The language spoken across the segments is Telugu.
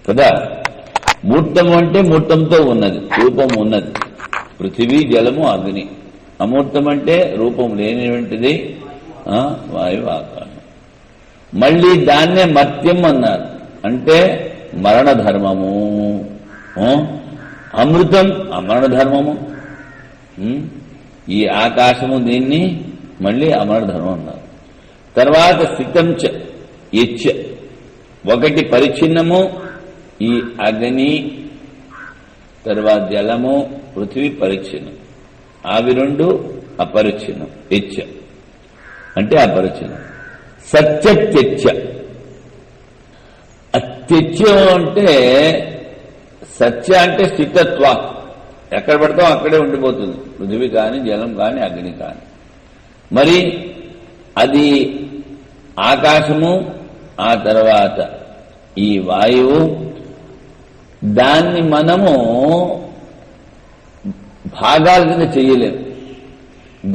కదా. మూర్తము అంటే మూర్తంతో ఉన్నది, రూపం ఉన్నది. పృథివీ, జలము, అగ్ని. అమూర్తం అంటే రూపం లేనివంటిది వాయువు, ఆకాశం. మళ్ళీ దాన్నే మర్త్యం అన్నారు, అంటే మరణ ధర్మము. అమృతం అమరణ ధర్మము. ఈ ఆకాశము దీన్ని మళ్ళీ అమరణ ధర్మం అన్నారు. తర్వాత స్థితం చ యచ్చ, ఒకటి పరిచ్ఛిన్నము ఈ అగ్ని, తర్వాత జలము, పృథివీ పరిచ్ఛిన్నం. అవి రెండు అపరిచ్ఛిన్నం. యచ్చ అంటే అపరిచ్ఛిన్నం. సత్యత్యచ్చ, అత్యత్యం అంటే సత్య అంటే స్థితత్వ, ఎక్కడ పడతాం అక్కడే ఉండిపోతుంది. పృథివీ కానీ, జలం కానీ, అగ్ని కానీ. మరి అది ఆకాశము, ఆ తర్వాత ఈ వాయువు, దాన్ని మనము భాగాల కింద చెయ్యలేము.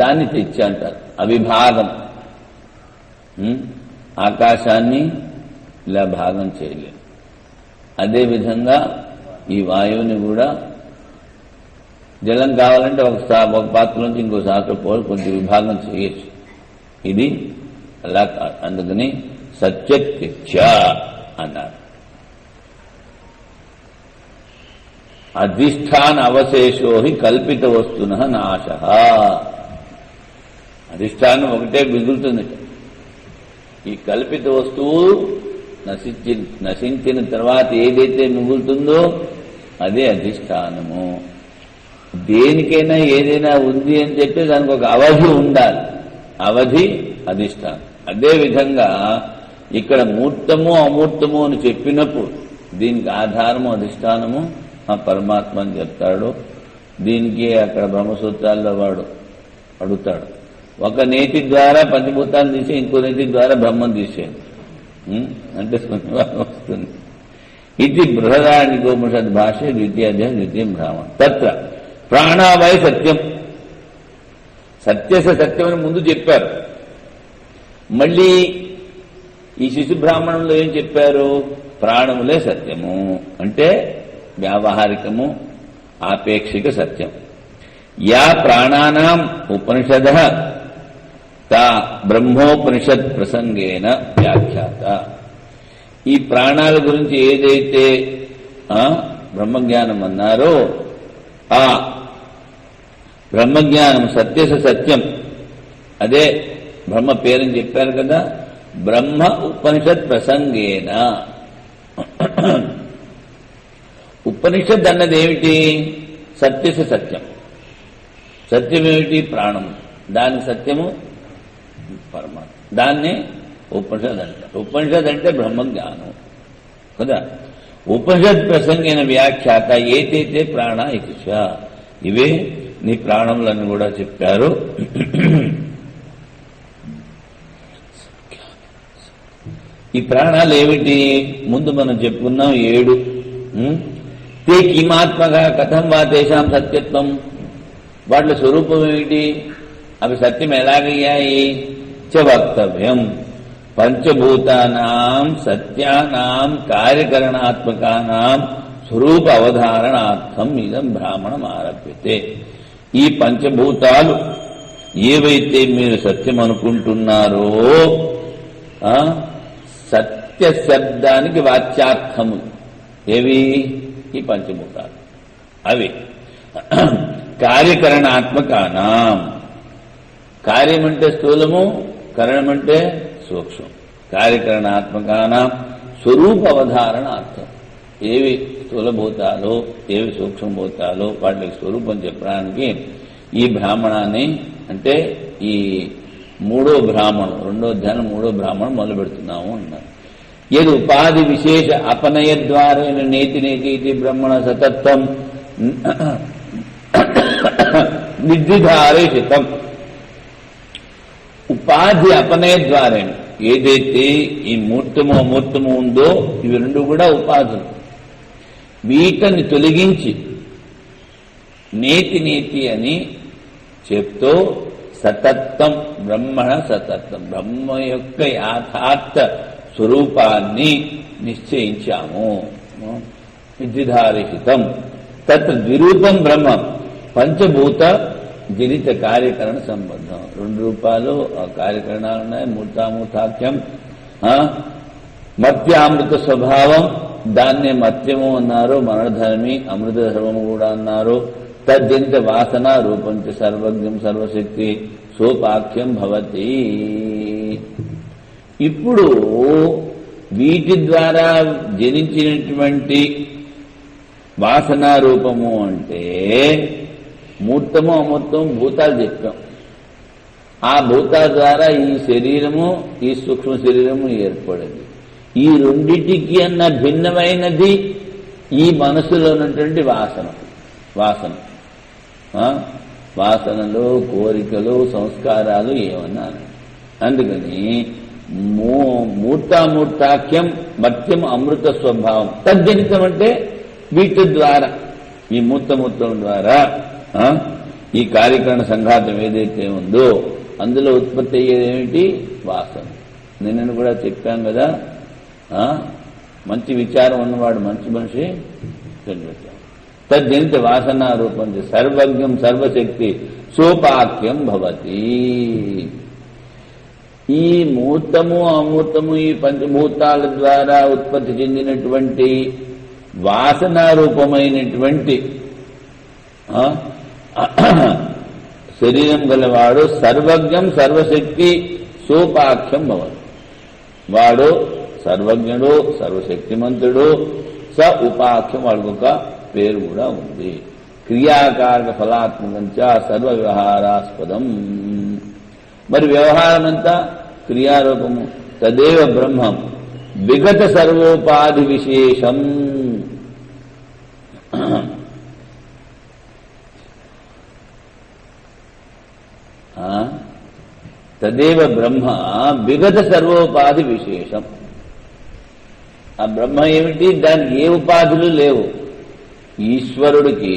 దాన్ని తెచ్చి అంటారు అవిభాగం. ఆకాశాన్ని ఇలా భాగం చేయలేము. అదేవిధంగా ఈ వాయువుని కూడా, జలం కావాలంటే ఒక పాత్ర నుంచి ఇంకో పాత్ర పోలి కొంచెం విభాగం చేయొచ్చు. ఇది అలా కాదు. అందుకని సత్యత్యచ్చ అన్నారు. అధిష్టాన అవశేషో హి కల్పిత వస్తున నాశ. అధిష్టానం ఒకటే మిగులుతుంది. ఈ కల్పిత వస్తువు నశించిన తర్వాత ఏదైతే మిగులుతుందో అదే అధిష్టానము. దేనికైనా ఏదైనా ఉంది అని చెప్పి దానికి ఒక అవధి ఉండాలి. అవధి అధిష్టానం. అదేవిధంగా ఇక్కడ మూర్తము అమూర్తము అని చెప్పినప్పుడు దీనికి ఆధారము అధిష్టానము ఆ పరమాత్మ అని చెప్తాడు. దీనికి అక్కడ బ్రహ్మసూత్రాల్లో వాడు అడుగుతాడు, ఒక నేతి ద్వారా పంచభూతాలు తీసే, ఇంకో నేతి ద్వారా బ్రహ్మం తీసేయండి అంటే శూన్యవాదం వస్తుంది. ఇది బృహదారణ్యకోపనిషద్ భాష్య ద్వితీయాధ్యాయం ద్వితీయం బ్రాహ్మణం. తత్ర ప్రాణావై సత్యం. సత్యస సత్యం అని ముందు చెప్పారు. మళ్ళీ ఈ శిశు బ్రాహ్మణంలో ఏం చెప్పారు? ప్రాణములే సత్యము అంటే వ్యావహారికము, ఆపేక్షిక సత్యం. యా ప్రాణానాం ఉపనిషద తా బ్రహ్మోపనిషత్ ప్రసంగేన వ్యాఖ్యాత. ఈ ప్రాణాల గురించి ఏదైతే బ్రహ్మజ్ఞానం అన్నారో ఆ బ్రహ్మజ్ఞానం సత్యస సత్యం, అదే బ్రహ్మ పేరని చెప్పారు కదా. బ్రహ్మ ఉపనిషత్ ప్రసంగేన. ఉపనిషత్ అన్నది ఏమిటి? సత్యస సత్యం. సత్యం ఏమిటి? ప్రాణము. దాని సత్యము పరమాత్మ. దాన్ని ఉపనిషత్ అంటారు. ఉపనిషత్ అంటే బ్రహ్మజ్ఞానం కదా. ఉపనిషత్ ప్రసంగైన వ్యాఖ్యాత ఏదైతే ప్రాణ ఇది. ఇవే నీ ప్రాణములను కూడా చెప్పారు. ఈ ప్రాణాలు ఏమిటి? ముందు మనం చెప్పుకున్నాం 7. తే కిమాత్మగా కథం వా తేషాం సత్యత్వం. వాటి స్వరూపం ఏమిటి? అవి సత్యం ఎలాగయ్యాయి? చ వక్తవ్యం. పంచభూతానాం సత్యానాం కార్యకరణాత్మకానాం స్వరూప అవధారణార్థం ఇదం బ్రాహ్మణం ఆరభ్యతే. ఈ పంచభూతాలు ఏవైతే మీరు సత్యం అనుకుంటున్నారో సత్య శబ్దానికి వాచ్యార్థము ఏవి? ఈ పంచభూతాలు. అవి కార్యకరణాత్మకానాం. కార్యమంటే స్థూలము, కరణమంటే సూక్ష్మం. కార్యకరణాత్మకానాం స్వరూప అవధారణార్థం. ఏవి స్థూలభూతాలు, ఏవి సూక్ష్మభూతాలు, వాటికి స్వరూపం చెప్పడానికి ఈ బ్రాహ్మణాన్ని, అంటే ఈ 3వ బ్రాహ్మణం, 2వ అధ్యాయం 3వ బ్రాహ్మణం మొదలు పెడుతున్నాము అన్నారు. ఏది ఉపాధి విశేష అపనయ ద్వారేణ నేతి నేతి బ్రహ్మణ సతత్వం నిర్దిధారేషితం. ఉపాధి అపనయ ద్వారేణ ఏదైతే ఈ మూర్తము అమూర్తము ఉందో ఇవి రెండు కూడా ఉపాధులు. వీటిని తొలగించి నేతి నేతి అని చెప్తూ సతత్వం బ్రహ్మణ సతత్వం, బ్రహ్మ యొక్క యథార్థ స్వరూపాన్ని నిశ్చయించాము. విద్యుధారిహితం తత్ ద్విరూపం బ్రహ్మం పంచభూత జనిత కార్యకరణ సంబంధం. 2 రూపాలు కార్యకరణాలు ఉన్నాయి. మూర్తామూర్తాఖ్యం, మత్యామృత స్వభావం, దాన్నే మత్యము అన్నారు. మరణధర్మి, అమృత ధర్మము కూడా అన్నారు. తజ్జనిత వాసన రూపంచ సర్వజ్ఞం సర్వశక్తి సోపాఖ్యం భవతి. ఇప్పుడు వీటి ద్వారా జనించినటువంటి వాసనా రూపము అంటే మూర్తము అమూర్తము భూతాలు చెప్పాం. ఆ భూతాల ద్వారా ఈ శరీరము, ఈ సూక్ష్మ శరీరము ఏర్పడింది. ఈ రెండిటికి అన్న భిన్నమైనది ఈ మనసులో ఉన్నటువంటి వాసనలు, కోరికలు, సంస్కారాలు ఏమన్నా. అందుకని మూర్తామూర్తాఖ్యం మత్యం అమృత స్వభావం. తజ్జనితం అంటే వీటి ద్వారా, ఈ మూర్తమూర్తం ద్వారా ఈ కార్యకరణ సంఘాతం ఏదైతే ఉందో అందులో ఉత్పత్తి అయ్యేదేమిటి? వాసన. నేను కూడా చెప్పాం కదా, మంచి విచారం ఉన్నవాడు మంచి మనిషి. తజ్జనిత వాసనా రూపం సర్వజ్ఞం సర్వశక్తి సోపాఖ్యం భవతి. ఈ మూర్తము అమూర్తము ఈ పంచభూతాల ద్వారా ఉత్పత్తి చెందినటువంటి వాసనా రూపమైనటువంటి శరీరం గలవాడు సర్వజ్ఞం సర్వశక్తి సోపాఖ్యం భవతి. వాడు సర్వజ్ఞుడు, సర్వశక్తిమంతుడు. స ఉపాఖ్యం, వాడికి ఒక పేరు కూడా ఉంది. క్రియాకారక ఫలాత్మకంచ సర్వ వ్యవహారాస్పదం. మరి వ్యవహారమంతా క్రియారూపము. తదేవ బ్రహ్మం విగత సర్వోపాధి విశేషం. తదేవ బ్రహ్మ విగత సర్వోపాధి విశేషం. ఆ బ్రహ్మ ఏమిటి? దానికి ఏ ఉపాధులు లేవు. ఈశ్వరుడికి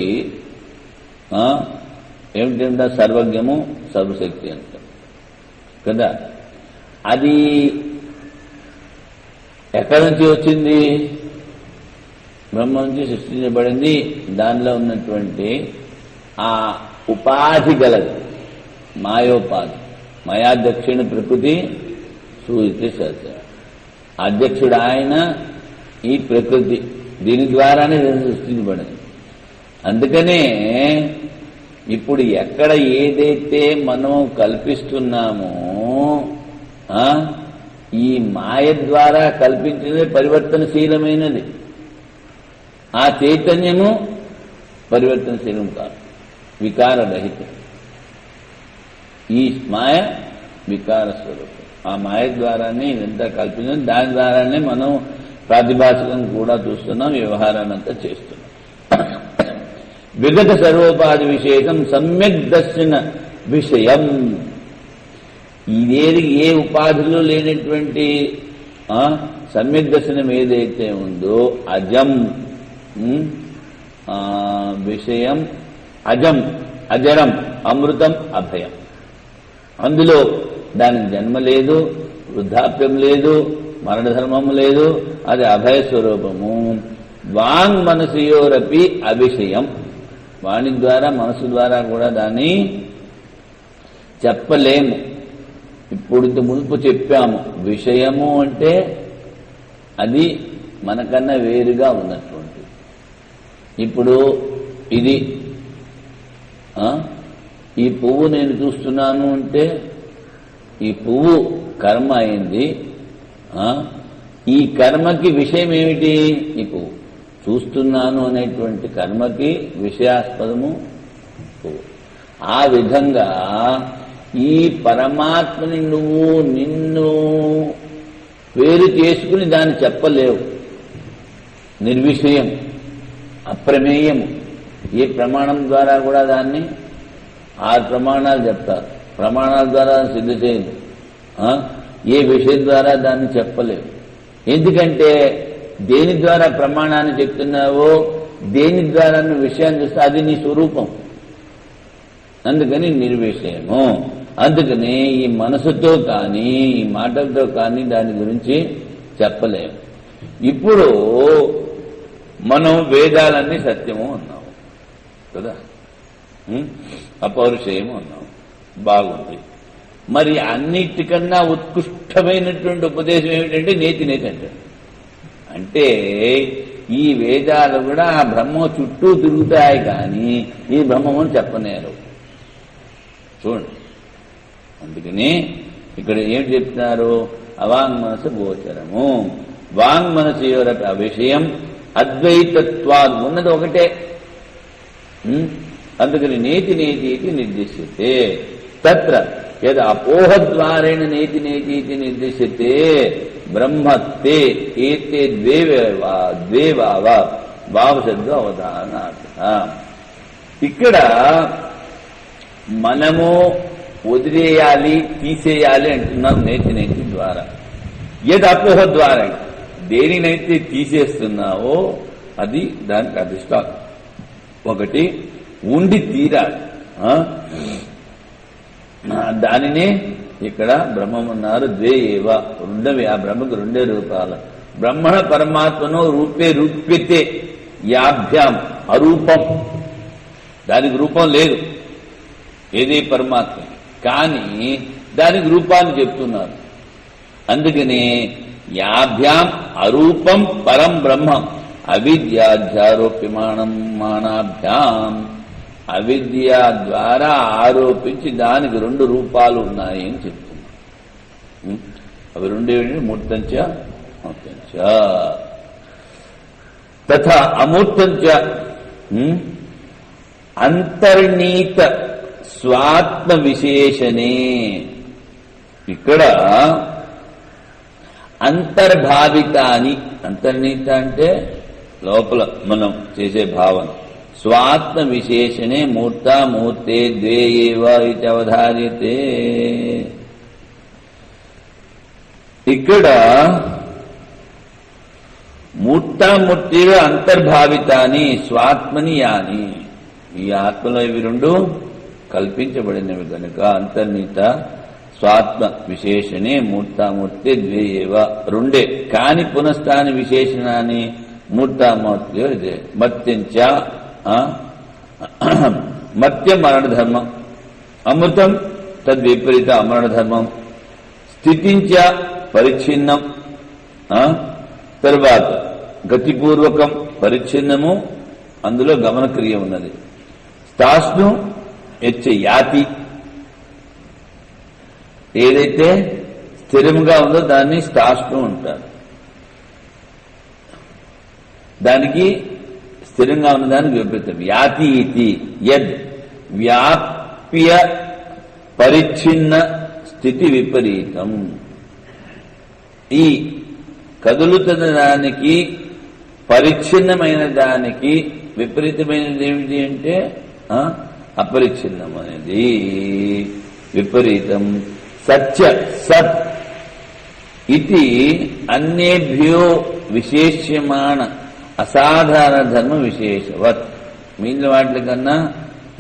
ఏమిటంటే సర్వజ్ఞము సర్వశక్తి అంట కదా. అది ఎక్కడి నుంచి వచ్చింది? బ్రహ్మ నుంచి సృష్టించబడింది. దానిలో ఉన్నటువంటి ఆ ఉపాధి గలది మాయోపాధి. మయాధ్యక్షుని ప్రకృతి సూచితే సత్య. అధ్యక్షుడు ఆయన, ఈ ప్రకృతి, దీని ద్వారానే సృష్టించబడింది. అందుకనే ఇప్పుడు ఎక్కడ ఏదైతే మనం కల్పిస్తున్నామో ఈ మాయ ద్వారా కల్పించినది పరివర్తనశీలమైనది. ఆ చైతన్యము పరివర్తనశీలం కాదు, వికారరహితం. ఈ మాయ వికార స్వరూపం. ఆ మాయ ద్వారానే ఇదంతా కల్పించడం. దాని ద్వారానే మనం ప్రాతిభాషికం కూడా చూస్తున్నాం, వ్యవహారాన్ని అంతా చేస్తున్నాం. విగత సర్వోపాధి విశేషం సమ్యక్ దర్శన విషయం. ఇదేది ఏ ఉపాధిలో లేనటువంటి సమ్యక్ దర్శనం ఏదైతే ఉందో అజం విషయం, అజం అజరం, అమృతం అభయం. అందులో దానికి జన్మ లేదు, వృద్ధాప్యం లేదు, మరణధర్మం లేదు. అది అభయ స్వరూపము. వాంగ్ మనసుయోరపి అవిషయం. వాణి ద్వారా, మనసు ద్వారా కూడా దాన్ని చెప్పలేము. ఇప్పుడు మునుపు చెప్పాము, విషయము అంటే అది మనకన్నా వేరుగా ఉన్నటువంటి. ఇప్పుడు ఇది ఈ పువ్వు నేను చూస్తున్నాను అంటే ఈ పువ్వు కర్మ అయింది. ఈ కర్మకి విషయం ఏమిటి? ఈ పువ్వు. చూస్తున్నాను అనేటువంటి కర్మకి విషయాస్పదము పువ్వు. ఆ విధంగా ఈ పరమాత్మని నువ్వు నిన్ను వేరు చేసుకుని దాన్ని చెప్పలేవు. నిర్విషయం, అప్రమేయము. ఏ ప్రమాణం ద్వారా కూడా దాన్ని 6 ప్రమాణాలు చెప్తారు. ప్రమాణాల ద్వారా సిద్ధ చేయదు. ఏ విషయం ద్వారా దాన్ని చెప్పలేవు. ఎందుకంటే దేని ద్వారా ప్రమాణాన్ని చెప్తున్నావో, దేని ద్వారా నువ్వు విషయాన్ని చూస్తే అది నీ స్వరూపం. అందుకని నిర్విషయము. అందుకని ఈ మనసుతో కానీ ఈ మాటలతో కానీ దాని గురించి చెప్పలేము. ఇప్పుడు మనం వేదాలన్నీ సత్యము అన్నాము కదా, అపౌరుషేయము అన్నాము. బాగుంది. మరి అన్నిటికన్నా ఉత్కృష్టమైనటువంటి ఉపదేశం ఏమిటంటే నేతి నేతి అంటాడు. అంటే ఈ వేదాలు కూడా ఆ బ్రహ్మ చుట్టూ తిరుగుతాయి కానీ ఈ బ్రహ్మమని చెప్పనేరు. చూడండి, అందుకని ఇక్కడ ఏమిటి చెప్తున్నారు? అవాంగ్మనసు గోచరము. వాంగ్మనసు యొక్క విషయం అద్వైతత్వాలు ఉన్నది ఒకటే. అందుకని నేతి నేతి నిర్దిశ్యతే. తత్ర యద్ అపోహద్వారేణ నేతి నేతి నిర్దిశ్యతే బ్రహ్మత్తే ఏతే ద్వే భావశబ్ద అవధానార్థ. ఇక్కడ మనము వదిలేయాలి, తీసేయాలి అంటున్నాం నేతి నేతి ద్వారా. యద్ అపోహ ద్వారా దేనినైతే తీసేస్తున్నావో అది దానికి అధిష్టానం. ఒకటి ఉండి తీరాలి. దానినే ఇక్కడ బ్రహ్మమన్నారు. ద్వే ఏవ రెండవి. ఆ బ్రహ్మకు రెండే రూపాలు. బ్రహ్మణ పరమాత్మను రూపే రూప్యతే యాభ్యాం అరూపం. దానికి రూపం లేదు ఏది పరమాత్మ, కానీ దానికి రూపాన్ని చెప్తున్నారు. అందుకని యాభ్యాం అరూపం పరం బ్రహ్మం అవిద్యాధ్యారోప్యమాణం మానాభ్యాం. అవిద్య ద్వారా ఆరోపించి దానికి రెండు రూపాలు ఉన్నాయి అని చెప్తున్నారు. అవి రెండేవి మూర్తంచ అమూర్తంచ. తథా అమూర్తంచ అంతర్నీత స్వాత్మ విశేషణే. ఇక్కడ అంతర్భావితాని. అంతర్నీత అంటే లోపల మనం చేసే భావన. స్వాత్మ విశేషణే మూర్తామూర్తే ద్వే ఏవ ఇది అవధార్యతే. ఇక్కడ మూర్తామూర్తిగా అంతర్భావితాని స్వాత్మని యాని. ఈ ఆత్మలో ఇవి రెండు కల్పించబడినవి కనుక అంతర్నీత స్వాత్మ విశేషణే మూర్తామూర్తి ద్వే ఏవ రెండే. కాని పునఃస్థాని విశేషణాన్ని మూర్తామూర్తి ఇదే. మత్యంచ మత్యం మరణధర్మం, అమృతం తద్విపరీత అమరణధర్మం, స్థితించ పరిచ్ఛిన్నం, తర్వాత గతిపూర్వకం పరిచ్ఛిన్నము, అందులో గమనక్రియ ఉన్నది. స్థాష్ను హెచ్చ యాతి, ఏదైతే స్థిరంగా ఉందో దాన్ని స్థాష్ను అంటారు. దానికి స్థిరంగా ఉన్నదానికి విపరీతం. యాతి ఇతి యద్ వ్యాప్య పరిచ్ఛిన్న స్థితి విపరీతం. ఈ కదులుతున్న దానికి పరిచ్ఛిన్నమైన దానికి విపరీతమైనది ఏమిటి అంటే అపరిచ్ఛిన్నం అనేది విపరీతం. సత్య సత్ ఇది అన్యేభ్యో విశేష్యమాణ అసాధారణ ధర్మ విశేషవత్. మిగిలిన వాటి కన్నా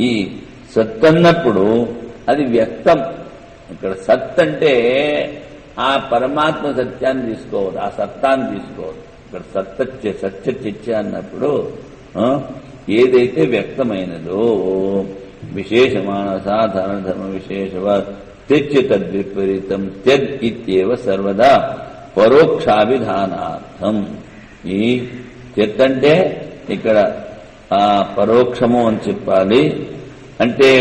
ఈ సత్ అన్నప్పుడు అది వ్యక్తం. ఇక్కడ సత్ అంటే ఆ పరమాత్మ సత్యాన్ని తీసుకోవద్దు, ఆ సత్తాన్ని తీసుకోవద్దు. ఇక్కడ సత్య చర్చ అన్నప్పుడు ఏదైతే వ్యక్తమైనదో విశేషమాన సాధారణ ధర్మ విశేషవత్ తెచ్చి తద్విపరీతం త్యద్ ఇత్యేవ సర్వదా పరోక్షాభిధానార్థం. ఈ త్యత్ అంటే ఇక్కడ పరోక్షము అని చెప్పాలి. అంటే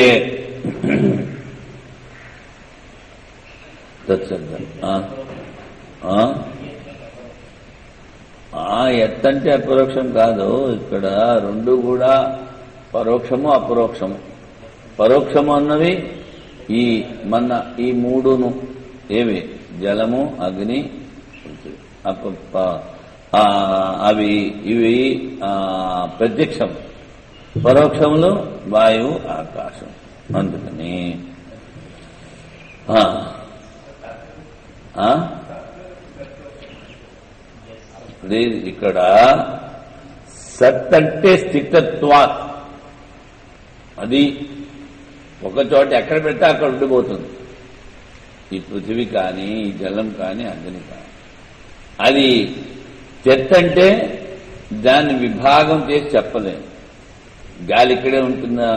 తత్సంగం ఎత్తంటే అపరోక్షం కాదు. ఇక్కడ రెండు కూడా పరోక్షము అపరోక్షము. పరోక్షము అన్నవి ఈ మూడును ఏవి జలము అగ్ని అవి ఇవి ప్రత్యక్షం. పరోక్షములు వాయువు ఆకాశం. అందుకని ఇక్కడ సత్ అంటే స్థితత్వాత్. అది ఒక చోట ఎక్కడ పెడితే అక్కడ ఉండిపోతుంది. ఈ పృథివీ కానీ ఈ జలం కానీ అగ్ని కానీ. అది చెత్త అంటే దాన్ని విభాగం చేసి చెప్పలేము. గాలి ఇక్కడే ఉంటుందా,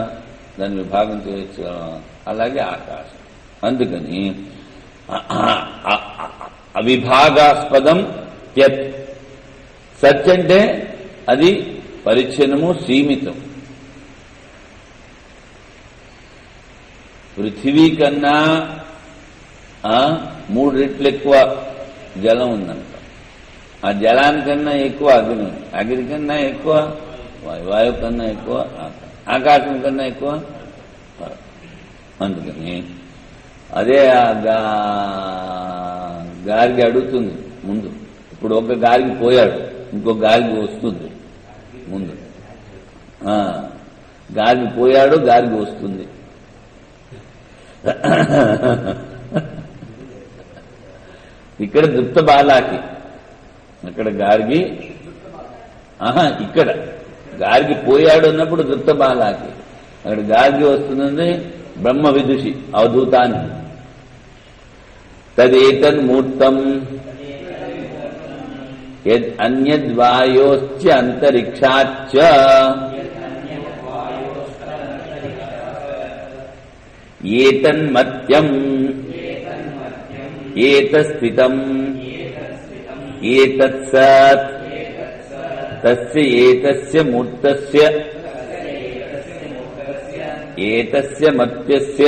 దాన్ని విభాగం చేయొచ్చు. అలాగే ఆకాశం. అందుకని అవిభాగాస్పదం యత్. సత్ అంటే అది పరిచ్ఛిన్నము, సీమితం. పృథివీ కన్నా 3 రెట్లు ఎక్కువ జలం ఉందంట. ఆ జలానికన్నా ఎక్కువ అగ్ని ఉంది, అగ్ని కన్నా ఎక్కువ వాయువు కన్నా ఎక్కువ ఆకాశం కన్నా ఎక్కువ. అందుకని అదే గాలికి అడుగుతుంది ముందు. ఇప్పుడు ఒక గాలికి పోయాడు, ఇంకో గాలికి వస్తుంది ముందు. గాలికి పోయాడు, గాలికి వస్తుంది. ఇక్కడ దృప్త బాలాకి, అక్కడ గారికి ఇక్కడ గారికి పోయాడు అన్నప్పుడు దృప్త బాలాకి, అక్కడ గారికి వస్తుంది బ్రహ్మ విదుషి అవధూతానికి. తదేతన్మూర్తం అన్యద్వాయోశ్చ అంతరిక్షాచ్చ ఏతన్మత్యం ఏతస్థితం ఏతత్సత్ తస్య ఏతస్య మూర్తస్య ఏతస్య మత్యస్య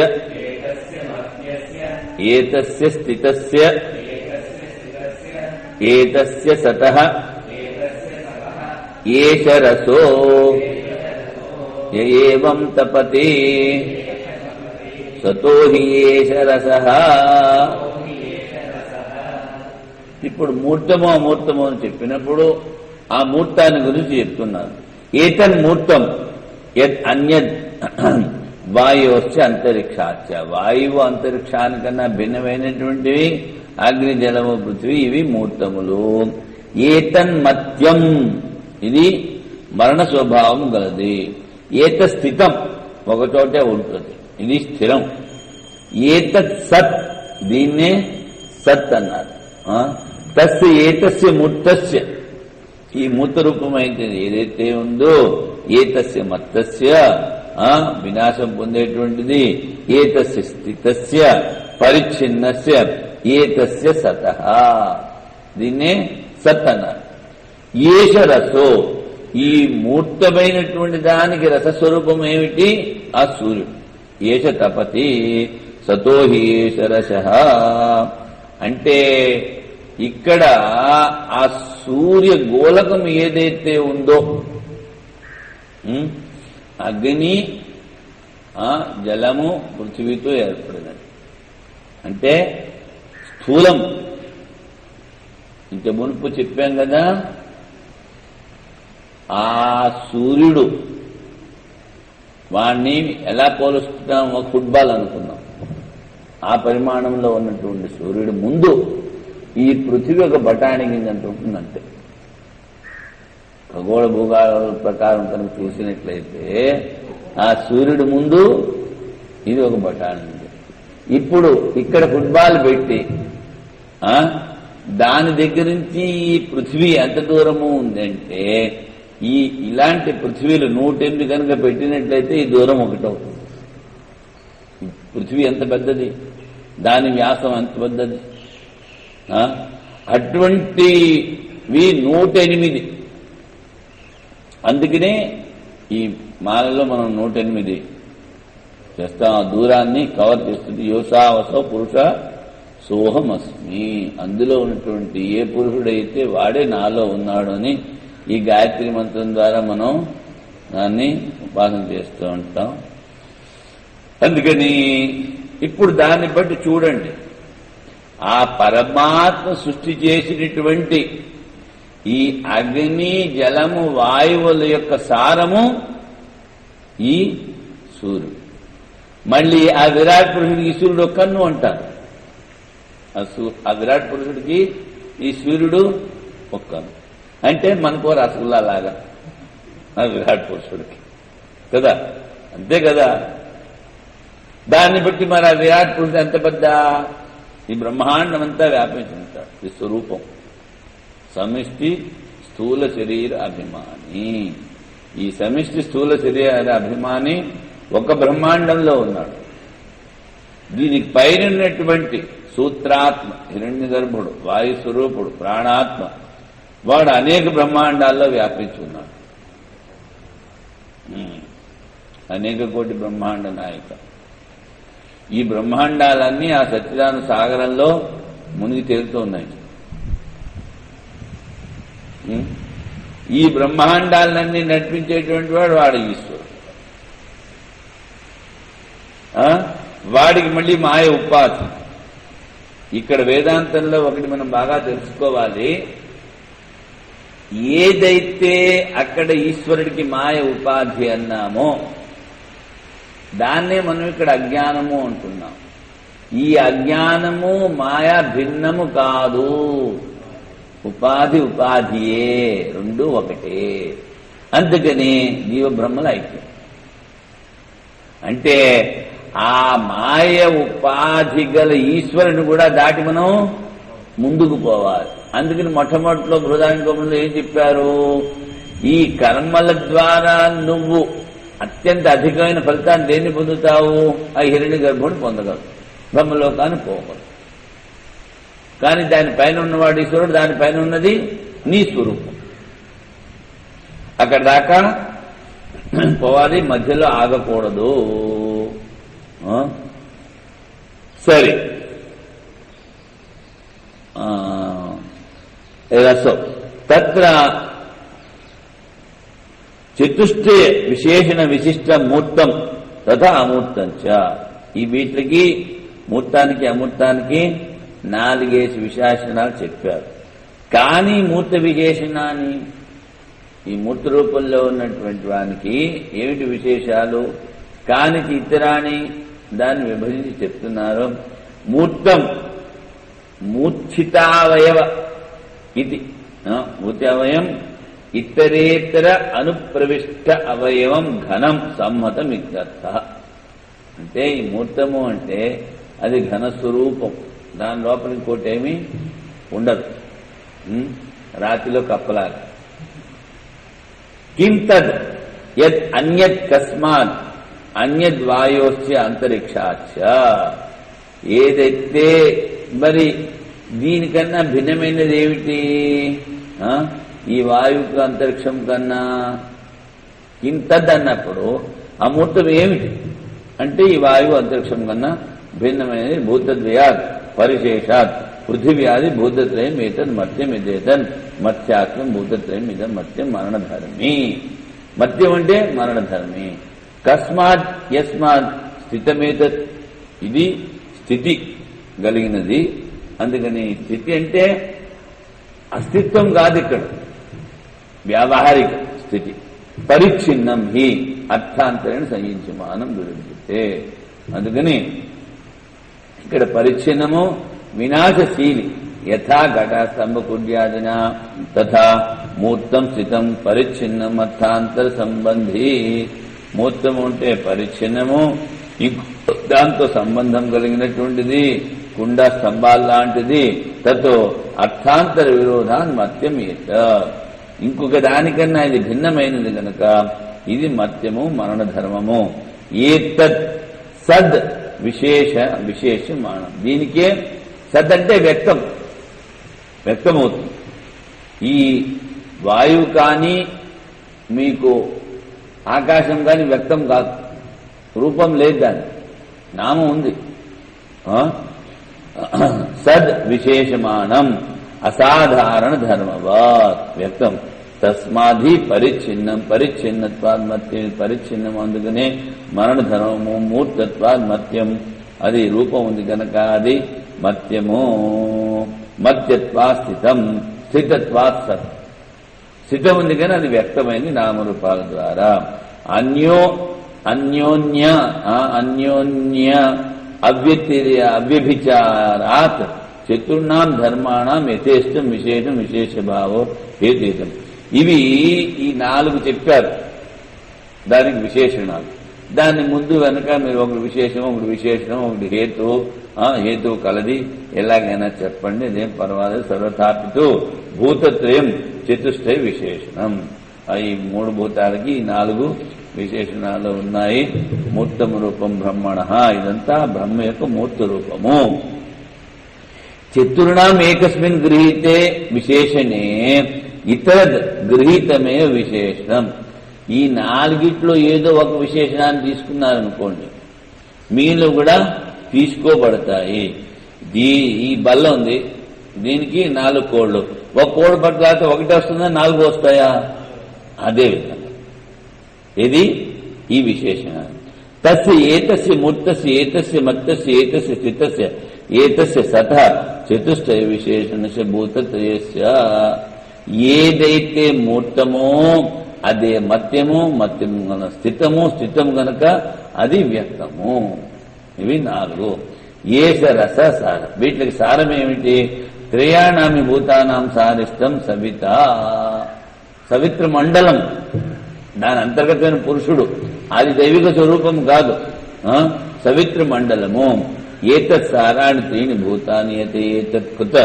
ఏతస్య స్థితస్య ఏతస్య సతః ఏష రసో య ఏవం తపతే సతో హి ఏష రసః. ఇప్పుడు మూర్తమో అమూర్తమో అని చెప్పినప్పుడు ఆ మూర్తాన్ని గురించి చెప్తున్నారు. ఏతన్ మూర్తం యద్ అన్యద్ వాయోశ్చ అంతరిక్షాచ్చ. వాయువు అంతరిక్షానికన్నా భిన్నమైనటువంటివి అగ్ని, జలము, పృథ్వీ, ఇవి మూర్తములు. ఏతన్మత్యం, ఇది మరణ స్వభావం గలది. ఏత స్థితం, ఒకచోటే ఉంటుంది, ఇది స్థిరం. ఏతత్ సత్, దీన్నే సత్ అన్నారు. తస్య ఏతస్య మూర్తస్య, ఈ మూర్త రూపమైతే ఏదైతే ఉందో ఏతస్య మత్తస్య వినాశం పొందేటువంటిది, ఏతస్య స్థితస్య పరిచ్ఛిన్నస్య ఏతస్య సతః, దీన్నే సత్ అన్నారు. ఏష రసో, ఈ మూర్తమైనటువంటి దానికి రసస్వరూపం ఏమిటి? ఆ సూర్యుడు. ఏష తపతి సతో హి ఏష రసః. అంటే ఇక్కడ ఆ సూర్య గోళకం ఏదైతే ఉందో, అగ్ని, జలము, పృథివీతో ఏర్పడినది. అంటే స్థూలం. ఇంత మునుపు చెప్పాం కదా, ఆ సూర్యుడు, వాణ్ణి ఎలా పోలుస్తున్నాం? ఒక ఫుట్బాల్ అనుకున్నాం. ఆ పరిమాణంలో ఉన్నటువంటి సూర్యుడు ముందు ఈ పృథివీ ఒక బఠాణి గింజంత ఉంటుందంటే, ఖగోళ భూగోళాల ప్రకారం కనుక చూసినట్లయితే ఆ సూర్యుడు ముందు ఇది ఒక బఠాణి గింజ. ఇప్పుడు ఇక్కడ ఫుట్బాల్ పెట్టి దాని దగ్గర నుంచి ఈ పృథివీ ఎంత దూరము ఉందంటే, ఇలాంటి పృథివీలు 108 కనుక పెట్టినట్లయితే ఈ దూరం ఒకటవుతుంది. పృథివీ ఎంత పెద్దది, దాని వ్యాసం ఎంత పెద్దది. అటువంటివి 108. అందుకనే ఈ మాలలో మనం 108 చేస్తాం. ఆ దూరాన్ని కవర్ చేస్తుంది. యోసావసో పురుష సోహమస్మి. అందులో ఉన్నటువంటి ఏ పురుషుడైతే వాడే నాలో ఉన్నాడు అని ఈ గాయత్రి మంత్రం ద్వారా మనం దాన్ని ఉపాసన చేస్తూ ఉంటాం. అందుకని ఇప్పుడు దాన్ని బట్టి చూడండి, ఆ పరమాత్మ సృష్టి చేసినటువంటి ఈ అగ్ని, జలము, వాయువుల యొక్క సారము ఈ సూర్యుడు. మళ్ళీ ఆ విరాట్ పురుషుడికి సూర్యుడు ఒక కన్ను అంటారు. ఆ విరాట్ పురుషుడికి ఈ సూర్యుడు ఒక కన్ను. అంటే మనకో రసగుల్లా లాగా ఆ విరాట్ పురుషుడికి కదా, అంతే కదా. దాన్ని బట్టి మరి ఆ విరాట్ పురుషుడు ఎంత పెద్ద, ఈ బ్రహ్మాండం అంతా వ్యాపించి ఉంటాడు. ఈ స్వరూపం సమిష్టి స్థూల శరీర అభిమాని. ఈ సమిష్టి స్థూల శరీర అభిమాని ఒక బ్రహ్మాండంలో ఉన్నాడు. దీనికి పైనటువంటి సూత్రాత్మ, హిరణ్య గర్భుడు, వాయుస్వరూపుడు, ప్రాణాత్మ, వాడు అనేక బ్రహ్మాండాల్లో వ్యాపించి ఉన్నాడు. అనేక కోటి బ్రహ్మాండ నాయక. ఈ బ్రహ్మాండాలన్నీ ఆ సచ్చిదానంద సాగరంలో మునిగి తేలుతూ ఉన్నాయి. ఈ బ్రహ్మాండాలన్నీ నడిపించేటువంటి వాడు ఈశ్వరుడు. వాడికి మళ్ళీ మాయ ఉపాధి. ఇక్కడ వేదాంతంలో ఒకటి మనం బాగా తెలుసుకోవాలి. ఏదైతే అక్కడ ఈశ్వరుడికి మాయ ఉపాధి అన్నామో దాన్నే మనం ఇక్కడ అజ్ఞానము అంటున్నాం. ఈ అజ్ఞానము మాయా భిన్నము కాదు, ఉపాధి ఉపాధియే, రెండు ఒకటే. అందుకని జీవబ్రహ్మలు ఐక్యం. అంటే ఆ మాయ ఉపాధి గల ఈశ్వరుని కూడా దాటి మనం ముందుకు పోవాలి. అందుకని మొట్టమొదటిలో బృహదారంభంలో ఏం చెప్పారు? ఈ కర్మల ద్వారా నువ్వు అత్యంత అధికమైన ఫలితాన్ని దేన్ని పొందుతావు? ఆ హిరణ్య గర్భుని పొందగలవు, బ్రహ్మలోకాన్ని పోగలవు. కానీ దానిపైన ఉన్నవాడు ఈశ్వరుడు, దానిపైన ఉన్నది నీ స్వరూపం. అక్కడ దాకా పోవాలి, మధ్యలో ఆగకూడదు. సరే, రసం తత్ర చతుష్టే విశేషణ విశిష్ట మూర్తం తథా అమూర్తం చ. ఈ వీటికి మూర్తానికి అమూర్తానికి 4 విశేషణాలు చెప్పారు. కానీ మూర్త విశేషణాన్ని, ఈ మూర్త రూపంలో ఉన్నటువంటి వానికి ఏమిటి విశేషాలు, కానికి ఇతరాని దాన్ని విభజించి చెప్తున్నారు. మూర్తం మూర్ఛితావయవ ఇది, మూర్తావయం ఇతరేతర అనుప్రవిష్ట అవయవం ఘనం సంహతం ఇత్యర్థ. అంటే ఈ మూర్తము అంటే అది ఘనస్వరూపం, దాని లోపల ఇంకోటేమీ ఉండదు, రాతిలో కప్పలాగా. కిం తద్ యద్ అన్యత్ కస్మాత్ అన్యద్వాయోశ్చ అంతరిక్షాచ్చ. ఏదైతే మరి దీనికన్నా భిన్నమైనది ఏమిటి? ఈ వాయువుకు అంతరిక్షం కన్నా ఇంతద్ అన్నప్పుడు అమూర్తం ఏమిటి అంటే ఈ వాయువు అంతరిక్షం కన్నా భిన్నమైనది. భూతద్వయాత్ పరిశేషాత్ పృథివ్యాది భూతత్రయం ఏతద్ మత్యం ఇదేతన్ మత్స్యాత్మం భూతత్రయం ఇదం మత్యం మరణధర్మి. మత్యం అంటే మరణధర్మి. కస్మాత్ యస్మాత్ స్థితమేతత్, ఇది స్థితి కలిగినది. అందుకని స్థితి అంటే అస్తిత్వం కాదు, ఇక్కడ వ్యావహారిక స్థితి. పరిచ్ఛిన్నం హి అర్థాంతరేణ సంయుజ్యమానం దురితే. అందుకని ఇక్కడ పరిచ్ఛిన్నము వినాశశీలి. యథా ఘటస్తంభ కుడ్యాదిన తథా మూర్తం స్థితం పరిచ్ఛిన్నం అర్థాంతర సంబంధి. మూర్తము అంటే పరిచ్ఛిన్నము, దాంతో సంబంధం కలిగినటువంటిది, కుండ స్తంభాలు లాంటిది. తతో అర్థాంతర విరోధాన్ మత్యం ఏత. ఇంకొక దానికన్నా ఇది భిన్నమైనది కనుక ఇది మత్యము మరణధర్మము. ఏతత్ సద్ విశేషమానం. దీనికే సద్ అంటే వ్యక్తమవుతుంది. ఈ వాయువు కానీ మీకు ఆకాశం కానీ వ్యక్తం కాదు, రూపం లేదు, దాని నామం ఉంది. సద్ విశేషమానం అసాధారణ ధర్మవాత్ వ్యక్తం. తస్మాధి పరిచ్ఛిన్నం పరిచ్ఛిన్నత్వాద్ మత్యం. పరిచ్ఛిన్నం అందుకనే మరణధర్మము. మూర్తత్వాద్ మత్యం, అది రూపం ఉంది కనుక అది మత్యము. మత్యత్వా స్థితం స్థితత్వాత్ సత్. స్థితం ఉంది కానీ అది వ్యక్తమైంది నామరూపాల ద్వారా. అన్యోన్య అవ్యభిచారాత్ చతుర్ణాం ధర్మాణం యథేష్టం విశేషం విశేషభావో హేతేతం. ఇవి ఈ 4 చెప్పారు, దానికి విశేషణాలు. దాని ముందు వెనక మీరు ఒకటి విశేషం ఒకటి విశేషణం ఒకటి హేతువు కలది ఎలాగైనా చెప్పండి, ఇదేం పర్వాలేదు. సర్వథాపితు భూతత్రయం చతుష్టయ విశేషణం. ఈ 3 భూతాలకి 4 విశేషణాలు ఉన్నాయి. మూర్తము రూపం బ్రహ్మణ, ఇదంతా బ్రహ్మ యొక్క మూర్త రూపము. చతుర్ణాం ఏకస్మిన్ గృహీతే విశేషణే ఇతరద్ గృహీతమే విశేషణం. ఈ 4గిట్లో ఏదో ఒక విశేషణాన్ని తీసుకున్నారనుకోండి, మీలో కూడా తీసుకోబడతాయి. ఈ బల్ల ఉంది, దీనికి 4 కోళ్ళు. ఒక కోడి పట్ల ఒకటి వస్తుందా, 4 వస్తాయా? అదే విధంగా ఇది ఈ విశేషణ. తస్య ఏతస్య మూర్తస్య ఏతస్య మత్తస్య ఏతస్య స్థితస్య ఏతస్య సత చతుష్టయ విశేషణస్య భూతత్రయస్య. ఏదైతే మూర్తమో అదే మత్యము, మత్యము గనక స్థితము, స్థితము గనక అది వ్యక్తము. ఇవి 4. ఏష రస సార. వీటికి సారం ఏమిటి? త్రయాణామి భూతానాం సారిష్టం సవిత. సవిత్ర మండలం, దాని అంతర్గతమైన పురుషుడు, అది దైవిక స్వరూపం కాదు. సవిత్ర మండలము. ఏతత్ సారాణి 3 భూతాని యతే ఏతత్ కృత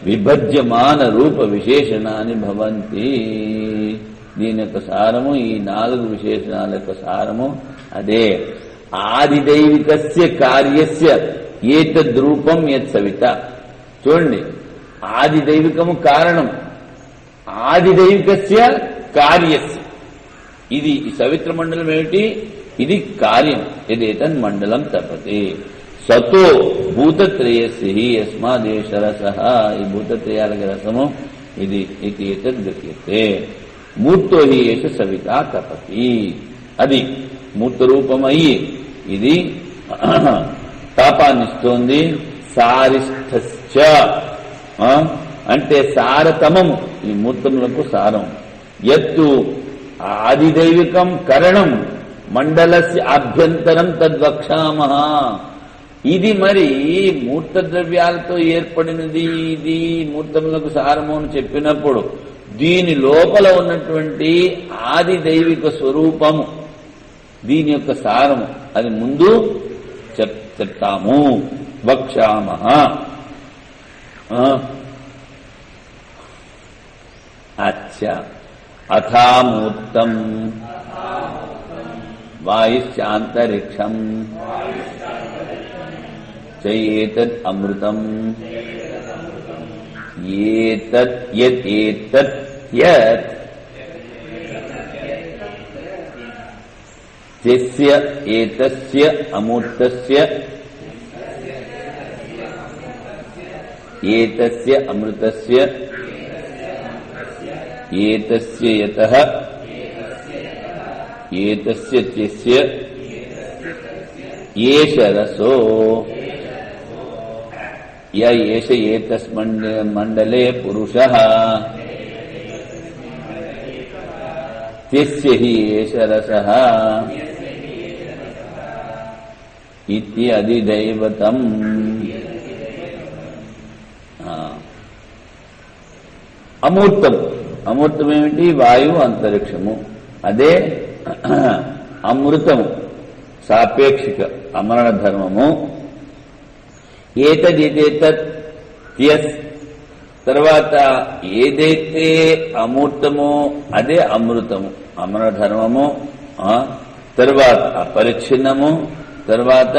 విభజ్యమాన రూప విశేషణాన్ని భవంతి. దీని యొక్క సారము, ఈ 4 విశేషణాల యొక్క సారము అదే. ఆదిదైవికస్య కార్యస్య ఏతద్రూపం యత్ సవిత. చూడండి, ఆదిదైవికము కారణం, ఆదిదైవికస్య కార్యస్య. ఇది ఈ సవిత్ర మండలం ఏమిటి? ఇది కార్యం. యదేతన్ మండలం తపతే సతో భూతత్రయస్య యస్మాదేశ రసః. ఈ భూతత్రయాలకి రసము ఇది. ఇది ఏతద్గృహ్యతే మూర్తో హి ఏష సవిత తపతి. అది మూర్త రూపమయ్యి ఇది తాపాన్నిస్తోంది. సారిష్ఠశ్చ అంటే సారతమము, ఈ మూర్తములకు సారం. యత్తు ఆదిదైవికం కరణం మండలస్య అభ్యంతరం తద్వక్షామః. ఇది మరి మూర్త ద్రవ్యాలతో ఏర్పడినది, ఇది మూర్తములకు సారము అని చెప్పినప్పుడు దీని లోపల ఉన్నటువంటి ఆది దైవిక స్వరూపము, దీని యొక్క సారము అది ముందు చెప్తాము. వక్షామః. అచ్చా అథామూర్తం వాయుశ్చాంతరిక్షం చయేతద్ అమృతం ఏతత్ యత్ తస్య ఏతస్య అమూర్తస్య ఏతస్య అమృతస్య ఏతస్య యతః ఏతస్య త్యస్య ఏష రసో ఏష ఏతస్మండలే పురుషః త్యస్య హి ఏష రసః ఇతి అధిదైవతం. అమూర్తం. అమూర్తం ఏమిటి? వాయువు, అంతరిక్షము. అదే అమృతము, సాపేక్షిక అమరణ ధర్మము. ఏతదితేతత్ త్యస్. తర్వాత ఏదైతే అమూర్తమో అదే అమృతము, అమరణ ధర్మము. తర్వాత అపరిచ్ఛిన్నము, తర్వాత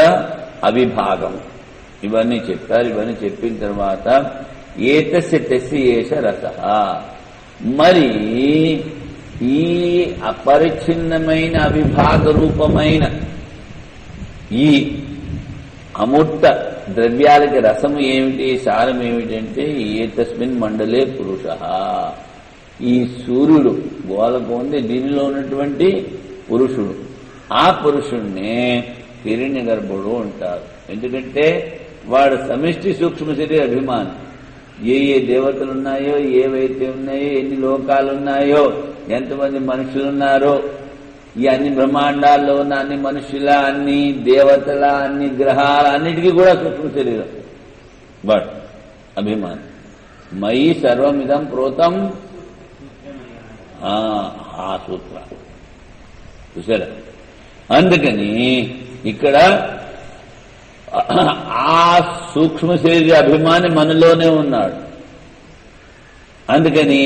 అవిభాగము. ఇవన్నీ చెప్పారు. ఇవన్నీ చెప్పిన తర్వాత ఏతస్య తస్య ఏష రసః. మరి ఈ అపరిచ్ఛిన్నమైన అవిభాగ రూపమైన ఈ అమూర్త ద్రవ్యాలకి రసము ఏమిటి, సారం ఏమిటంటే ఏతస్మిన్ మండలే పురుషః. ఈ సూర్యుడు గోళకు ఉంది, దీనిలో ఉన్నటువంటి పురుషుడు. ఆ పురుషుణ్ణే హిరణ్య గర్భుడు అంటారు. ఎందుకంటే వాడు సమిష్టి సూక్ష్మ శరీర అభిమానం. ఏ దేవతలు ఉన్నాయో, ఏవైతే ఉన్నాయో, ఎన్ని లోకాలున్నాయో, ఎంతమంది మనుషులున్నారో, ఈ అన్ని బ్రహ్మాండాల్లో ఉన్న అన్ని మనుషుల, అన్ని దేవతల, అన్ని గ్రహాల అన్నిటికీ కూడా సూక్ష్మ శరీరం వాడు అభిమానం. మయి సర్వమిదం ప్రోతం. ఆ సూత్ర చూసారా? అందుకని ఇక్కడ ఆ సూక్ష్మ శరీర అభిమాని మనలోనే ఉన్నాడు. అందుకని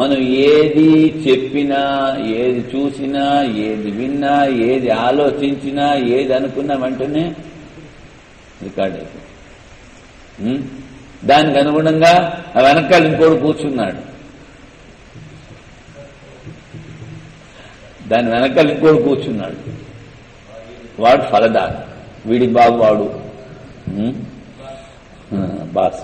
మనం ఏది చెప్పినా, ఏది చూసినా, ఏది విన్నా, ఏది ఆలోచించినా, ఏది అనుకున్నా వెంటనే రికార్డ్ అయిపోయింది. దానికి అనుగుణంగా ఆ వెనకాల ఇంకోడు కూర్చున్నాడు, దాని వెనకాల ఇంకోడు కూర్చున్నాడు. వాడు ఫలదాత, వీడి బాబు వాడు బాస్.